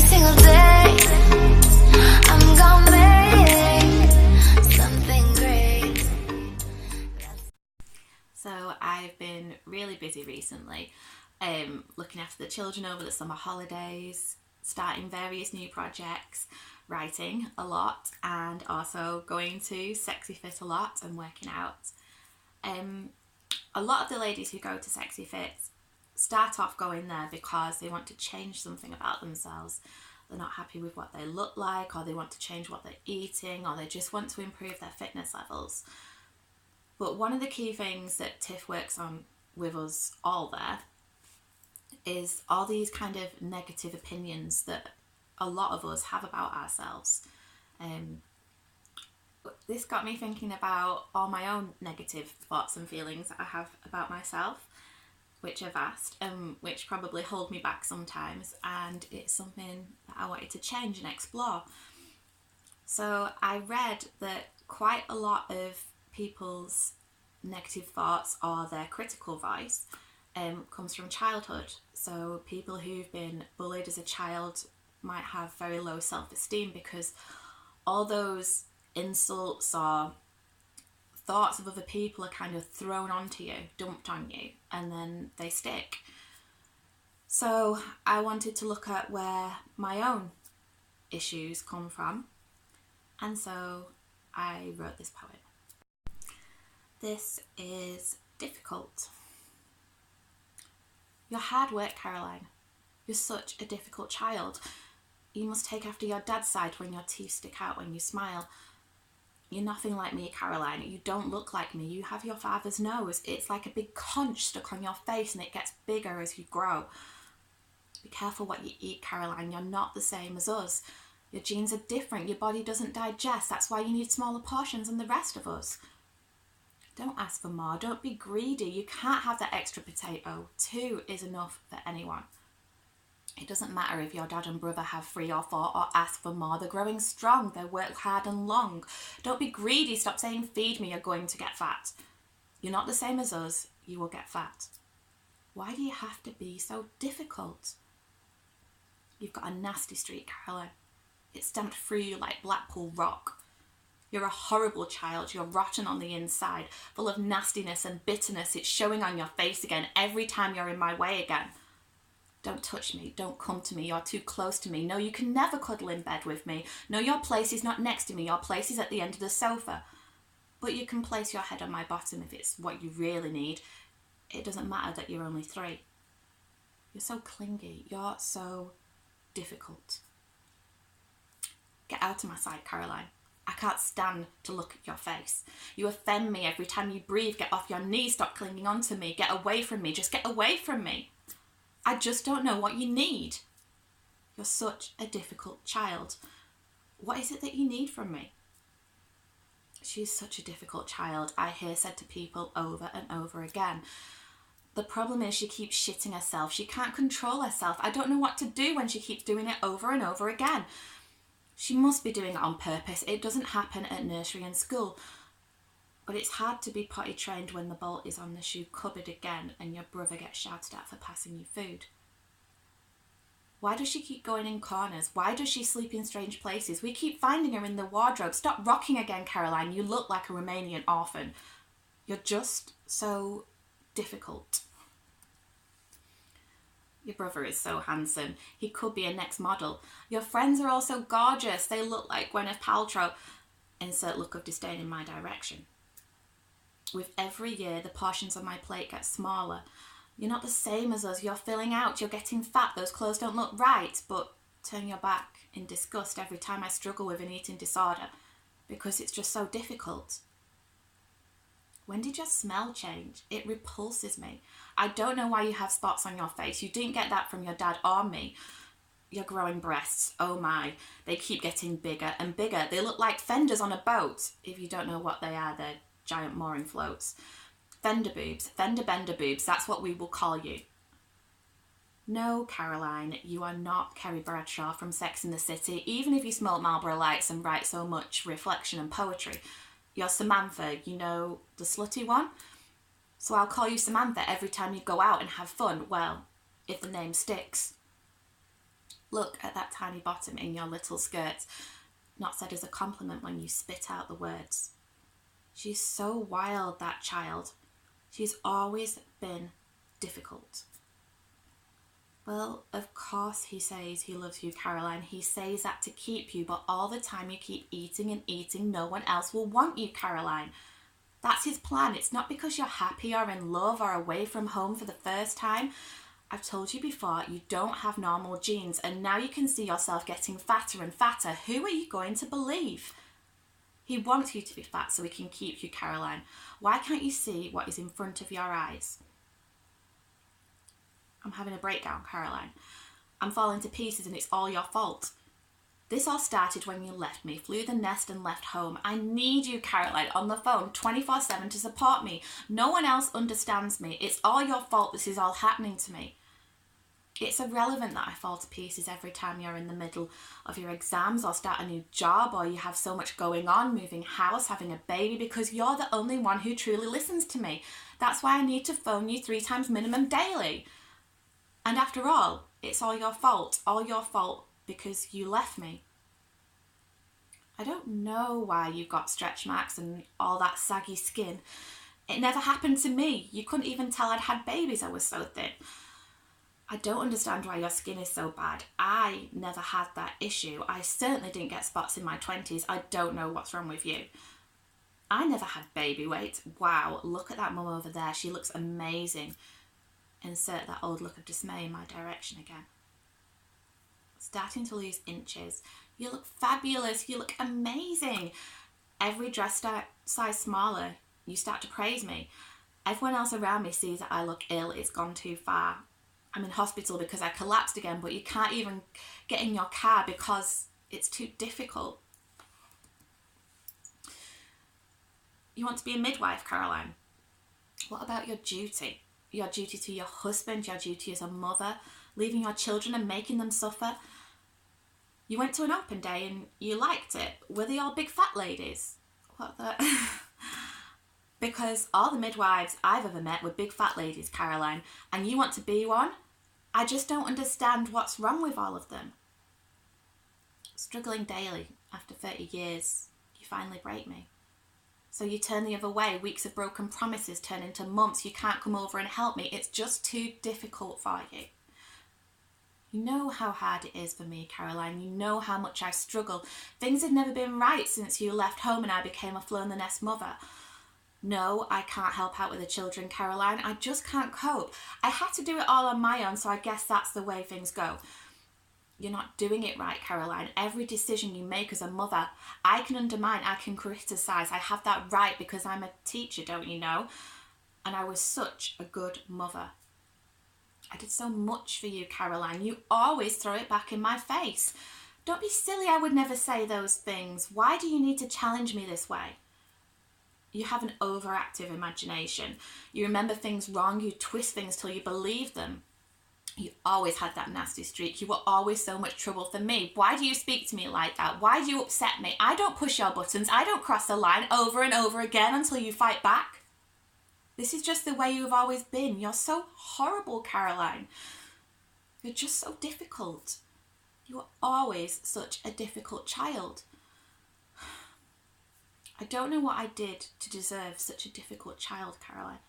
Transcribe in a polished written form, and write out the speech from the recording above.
single day. I'm gonna make something great. So I've been really busy recently, looking after the children over the summer holidays, starting various new projects, writing a lot, and also going to Sexy Fit a lot and working out. A lot of the ladies who go to Sexy Fit start off going there because they want to change something about themselves. They're not happy with what they look like, or they want to change what they're eating, or they just want to improve their fitness levels. But one of the key things that Tiff works on with us all there is all these kind of negative opinions that a lot of us have about ourselves. This got me thinking about all my own negative thoughts and feelings that I have about myself, which are vast and which probably hold me back sometimes, and it's something that I wanted to change and explore. So I read that quite a lot of people's negative thoughts or their critical voice comes from childhood. So people who've been bullied as a child might have very low self-esteem because all those insults or thoughts of other people are kind of thrown onto you, dumped on you, and then they stick. So I wanted to look at where my own issues come from, and so I wrote this poem. This is difficult. You're hard work, Caroline. You're such a difficult child. You must take after your dad's side when your teeth stick out when you smile. You're nothing like me, Caroline. You don't look like me. You have your father's nose. It's like a big conch stuck on your face, and it gets bigger as you grow. Be careful what you eat, Caroline. You're not the same as us. Your genes are different. Your body doesn't digest. That's why you need smaller portions than the rest of us. Don't ask for more. Don't be greedy. You can't have that extra potato. 2 is enough for anyone. It doesn't matter if your dad and brother have 3 or 4 or ask for more. They're growing strong. They work hard and long. Don't be greedy. Stop saying, feed me, you're going to get fat. You're not the same as us. You will get fat. Why do you have to be so difficult? You've got a nasty streak, Caroline. It's stamped through you like Blackpool rock. You're a horrible child. You're rotten on the inside, full of nastiness and bitterness. It's showing on your face again every time you're in my way again. Don't touch me. Don't come to me. You're too close to me. No, you can never cuddle in bed with me. No, your place is not next to me. Your place is at the end of the sofa. But you can place your head on my bottom if it's what you really need. It doesn't matter that you're only 3. You're so clingy. You're so difficult. Get out of my sight, Caroline. I can't stand to look at your face. You offend me every time you breathe. Get off your knees. Stop clinging on to me. Get away from me. Just get away from me. I just don't know what you need. You're such a difficult child. What is it that you need from me? She's such a difficult child, I hear said to people over and over again. The problem is she keeps shitting herself. She can't control herself. I don't know what to do when she keeps doing it over and over again. She must be doing it on purpose. It doesn't happen at nursery and school. But it's hard to be potty trained when the bolt is on the shoe cupboard again and your brother gets shouted at for passing you food. Why does she keep going in corners? Why does she sleep in strange places? We keep finding her in the wardrobe. Stop rocking again, Caroline. You look like a Romanian orphan. You're just so difficult. Your brother is so handsome. He could be a next model. Your friends are all so gorgeous. They look like Gwyneth Paltrow. Insert look of disdain in my direction. With every year, the portions on my plate get smaller. You're not the same as us. You're filling out. You're getting fat. Those clothes don't look right. But turn your back in disgust every time I struggle with an eating disorder because it's just so difficult. When did your smell change? It repulses me. I don't know why you have spots on your face. You didn't get that from your dad or me. Your growing breasts, oh my, they keep getting bigger and bigger. They look like fenders on a boat. If you don't know what they are, they're giant mooring floats. Fender boobs, fender bender boobs, that's what we will call you. No, Caroline, you are not Kerry Bradshaw from Sex and the City, even if you smoke Marlboro Lights and write so much reflection and poetry. You're Samantha, you know, the slutty one? So I'll call you Samantha every time you go out and have fun, well, if the name sticks. Look at that tiny bottom in your little skirt. Not said as a compliment when you spit out the words. She's so wild, that child. She's always been difficult. Well, of course he says he loves you, Caroline. He says that to keep you, but all the time you keep eating and eating, no one else will want you, Caroline. That's his plan. It's not because you're happy or in love or away from home for the first time. I've told you before, you don't have normal genes, and now you can see yourself getting fatter and fatter. Who are you going to believe? He wants you to be fat so he can keep you, Caroline. Why can't you see what is in front of your eyes? I'm having a breakdown, Caroline. I'm falling to pieces and it's all your fault. This all started when you left me, flew the nest and left home. I need you, Caroline, on the phone 24/7 to support me. No one else understands me. It's all your fault this is all happening to me. It's irrelevant that I fall to pieces every time you're in the middle of your exams or start a new job or you have so much going on, moving house, having a baby, because you're the only one who truly listens to me. That's why I need to phone you 3 times minimum daily. And after all, it's all your fault because you left me. I don't know why you've got stretch marks and all that saggy skin. It never happened to me. You couldn't even tell I'd had babies, I was so thin. I don't understand why your skin is so bad. I never had that issue. I certainly didn't get spots in my 20s. I don't know what's wrong with you. I never had baby weight. Wow, look at that mum over there. She looks amazing. Insert that old look of dismay in my direction again. Starting to lose inches. You look fabulous. You look amazing. Every dress size smaller, you start to praise me. Everyone else around me sees that I look ill. It's gone too far. I'm in hospital because I collapsed again, but you can't even get in your car because it's too difficult. You want to be a midwife, Caroline. What about your duty? Your duty to your husband, your duty as a mother, leaving your children and making them suffer. You went to an open day and you liked it. Were they all big fat ladies? What the... Because all the midwives I've ever met were big fat ladies, Caroline, and you want to be one? I just don't understand what's wrong with all of them. Struggling daily, after 30 years, you finally break me. So you turn the other way, weeks of broken promises turn into months, you can't come over and help me, it's just too difficult for you. You know how hard it is for me, Caroline, you know how much I struggle. Things have never been right since you left home and I became a flown-the-nest mother. No, I can't help out with the children, Caroline. I just can't cope. I had to do it all on my own, so I guess that's the way things go. You're not doing it right, Caroline. Every decision you make as a mother, I can undermine, I can criticise. I have that right because I'm a teacher, don't you know? And I was such a good mother. I did so much for you, Caroline. You always throw it back in my face. Don't be silly, I would never say those things. Why do you need to challenge me this way? You have an overactive imagination. You remember things wrong, you twist things till you believe them. You always had that nasty streak. You were always so much trouble for me. Why do you speak to me like that? Why do you upset me? I don't push your buttons. I don't cross the line over and over again until you fight back. This is just the way you've always been. You're so horrible, Caroline. You're just so difficult. You were always such a difficult child. I don't know what I did to deserve such a difficult child, Caroline.